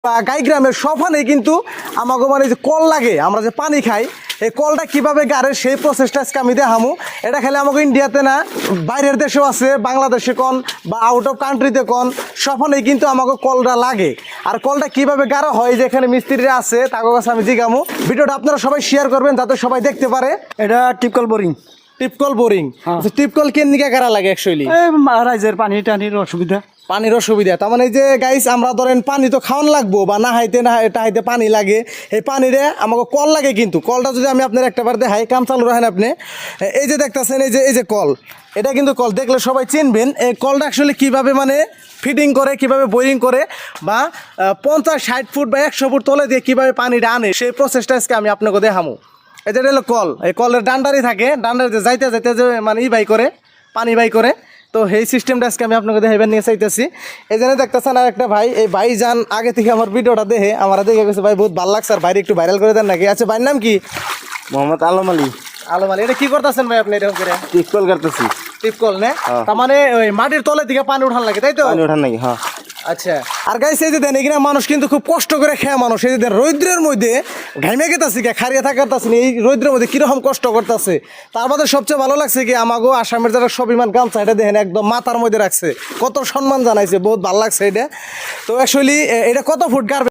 গাই গ্রামের সফানেই কিন্তু আমাকে মানে যে কল লাগে, আমরা যে পানি খাই, এই কলটা কিভাবে গাড়ে সেই প্রসেসটা আজকে আমি দেখামু। এটা খেলে আমাকে ইন্ডিয়াতে না, বাইরের দেশেও আছে, বাংলাদেশে কোন বা আউট অফ কান্ট্রিতে কোন, সফানেই কিন্তু আমাকে কলটা লাগে। আর কলটা কিভাবে গাড়া হয়, যে এখানে মিস্ত্রিরা আছে তাদের কাছে আমি জিগামু। ভিডিওটা আপনারা সবাই শেয়ার করবেন যাতে সবাই দেখতে পারে। এটা টিপকল বোরিং। টিপকল বোরিং, টিপকল কেন নিকে গাড়া লাগে অ্যাকচুয়ালি? রাইজের পানি টানির অসুবিধা। পানির অসুবিধা, তার মানে এই যে গাইস আমরা ধরেন পানি তো খাওয়ান লাগবো বা না হাইতে পানি লাগে, এই পানিরে আমাকে কল লাগে। কিন্তু কলটা যদি আমি আপনার একটাবার দেখাই, কাম চালু রাখেন আপনি। এই যে দেখতেছেন, এই যে কল, এটা কিন্তু কল, দেখলে সবাই চিনবেন। এই কলটা অ্যাকচুয়ালি কীভাবে মানে ফিটিং করে, কিভাবে বোরিং করে, বা 50-60 ফুট বা 100 ফুট তলে দিয়ে কীভাবে পানিটা আনে, সেই প্রসেসটা আজকে আমি আপনাকে দেখামো। এই যে এটা হলো কল, এই কলের ডান্ডারই থাকে, ডান্ডার যাইতে যাইতে যে মানে বাই করে, পানি বাই করে। তো এই সিস্টেমটা আজকে আমি আপনাকে দেখাইবার নিয়ে চাইতেছি। এই জন্য দেখতেছেন আর একটা ভাই, এই ভাই যান আগে থেকে আমার ভিডিওটা দেখে আমার দেখে গেছে, ভাই বহুত ভালো লাগছে, আর বাইরে একটু ভাইরাল করে দেন নাকি? আচ্ছা, ভাইয়ের নাম কি? মোহাম্মদ আলম আলী। আলম আলী। এটা কি করতেছেন ভাই আপনি এরকম করে? টিপকল করতেছি। টিপকল না, তার মানে ওই মাটির তলে দিকে পানি উঠান লাগে, তাই তো? পানি ওঠান নাকি? হ্যাঁ। আচ্ছা। আর গাইস এই যে দেন, এখানে মানুষ কিন্তু খুব কষ্ট করে খেয়ে মানুষ, এই যে দেন রৌদ্রের মধ্যে ঘাইমে গেতাছি, খারিয়ে থাকারতাছি, এই রৌদ্রের মধ্যে কিরকম কষ্ট করতেছে। তার মধ্যে সবচেয়ে ভালো লাগছে কি, আমাগো আসামের যারা স্বাভিমান গামছা, এটা দেখেন একদম মাথার মধ্যে রাখছে, কত সম্মান জানাইছে, বহুত ভালো লাগছে এটা। তো অ্যাকচুয়ালি এটা কত ফুট গাড়বে?